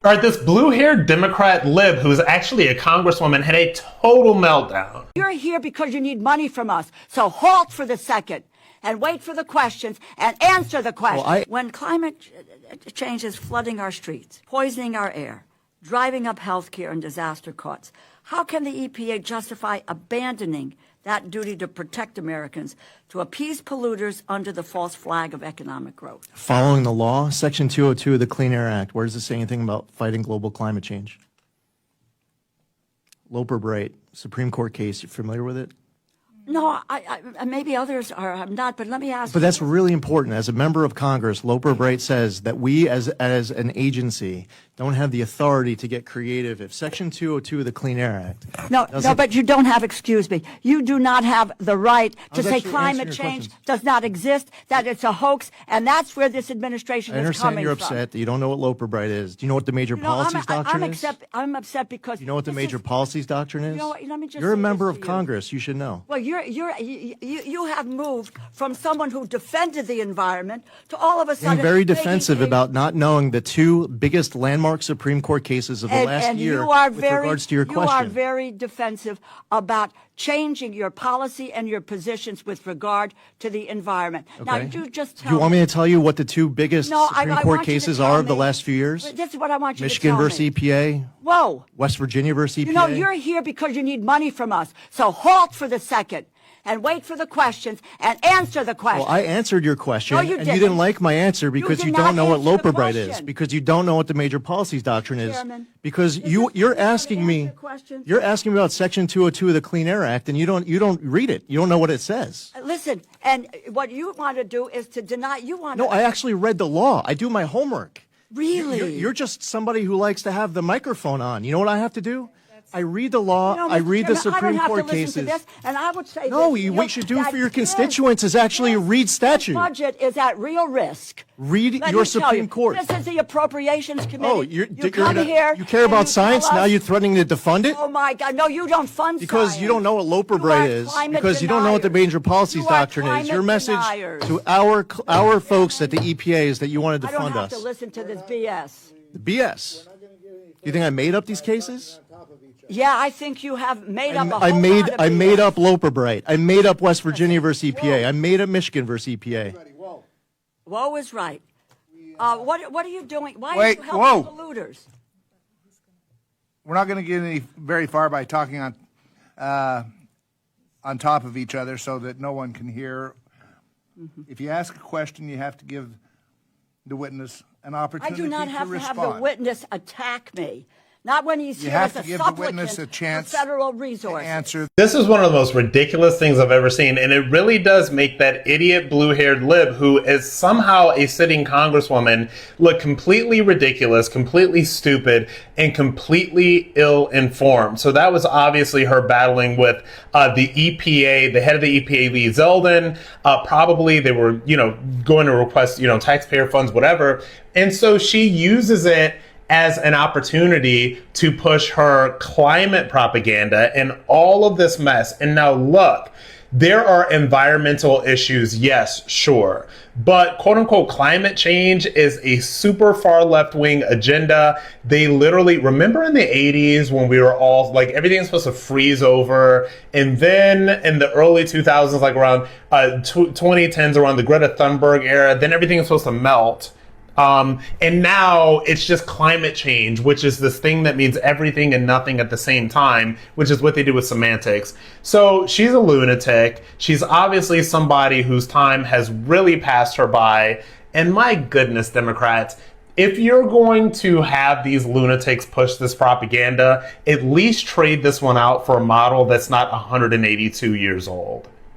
All right, this blue-haired Democrat lib, who's actually a congresswoman, had a total meltdown. You're here because you need money from us. So halt for the second and wait for the questions and answer the questions. Well, When climate change is flooding our streets, poisoning our air, driving up healthcare and disaster costs, how can the EPA justify abandoning that duty to protect Americans to appease polluters under the false flag of economic growth? Following the law, Section 202 of the Clean Air Act, where does it say anything about fighting global climate change? Loper Bright, Supreme Court case, you familiar with it? No, I maybe others are. I'm not, but let me ask. But that's really important. As a member of Congress, Loper Bright says that we as an agency don't have the authority to get creative if Section 202 of the Clean Air Act. No, but you don't have, excuse me, you do not have the right to say climate change does not exist, that it's a hoax, and that's where this administration is coming from. I understand you're upset that you don't know what Loper Bright is. Do you know what the major policies doctrine is? I'm upset because... Do you know what the major policies doctrine is? You know what, let me just You're a member of Congress. You should know. Well, you have moved from someone who defended the environment to all of a sudden... I'm very defensive about not knowing the two biggest landmark Supreme Court cases of the last year with regards to your question. You are very defensive about changing your policy and your positions with regard to the environment. Okay. Now, you just tell Do you want me to tell you what the two biggest Supreme Court cases are of the last few years? This is what I want you Michigan to tell versus me. EPA. Whoa. West Virginia versus EPA. You know, you're here because you need money from us. So halt for the second and wait for the questions and answer the questions. Well, I answered your question, No, you and didn't. you didn't like my answer because did you not don't know what answer the Loper Bright is, question. because you don't know what the major policies doctrine is, Chairman, because you're asking me about Section 202 of the Clean Air Act, and you don't read it. You don't know what it says. Listen, and what you want to do is to deny. You want No, to, I actually read the law. I do my homework. Really? You're just somebody who likes to have the microphone on. You know what I have to do? I read the law. You know, I read the Chairman, I Supreme don't have Court to listen cases. to this, and I would say No, this, what you should do for your that constituents is actually read statute. This budget is at real risk. Read Let your me tell Supreme you, Court. This is the Appropriations Committee. Oh, you come here. You care and about you science? tell us, Now you're threatening to defund it? Oh my God! No, you don't fund Because science. you don't know what Loper You Bright are is. climate Because you don't know what the deniers. major policies You are doctrine is. Your climate message deniers. to our folks at the EPA is that you want to I don't defund have us. to listen to this BS. BS. You think I made up these cases? Yeah, I think you have made up a whole I made lot of I made BS. up Loper Bright. I made up West Virginia versus EPA. I made up Michigan versus EPA. Woe is right. What are you doing? Why Wait, are you helping whoa. polluters? We're not going to get any very far by talking on top of each other so that no one can hear. If you ask a question, you have to give the witness an I opportunity do not to have to respond. have the witness attack me. Not when he's You here have as to a give the supplicant witness a chance for federal to resources. answer. This is one of the most ridiculous things I've ever seen, and it really does make that idiot blue-haired lib, who is somehow a sitting congresswoman, look completely ridiculous, completely stupid, and completely ill-informed. So that was obviously her battling with the EPA, the head of the EPA, Lee Zeldin. Probably they were, going to request, taxpayer funds, whatever. And so she uses it as an opportunity to push her climate propaganda and all of this mess. And now look, there are environmental issues, yes, sure. But quote unquote climate change is a super far left wing agenda. They literally, remember in the 80s when we were all like, everything's supposed to freeze over. And then in the early 2000s, like around 2010s, around the Greta Thunberg era, then everything is supposed to melt. And now it's just climate change, which is this thing that means everything and nothing at the same time, which is what they do with semantics. So she's a lunatic. She's obviously somebody whose time has really passed her by. And my goodness, Democrats, if you're going to have these lunatics push this propaganda, at least trade this one out for a model that's not 182 years old.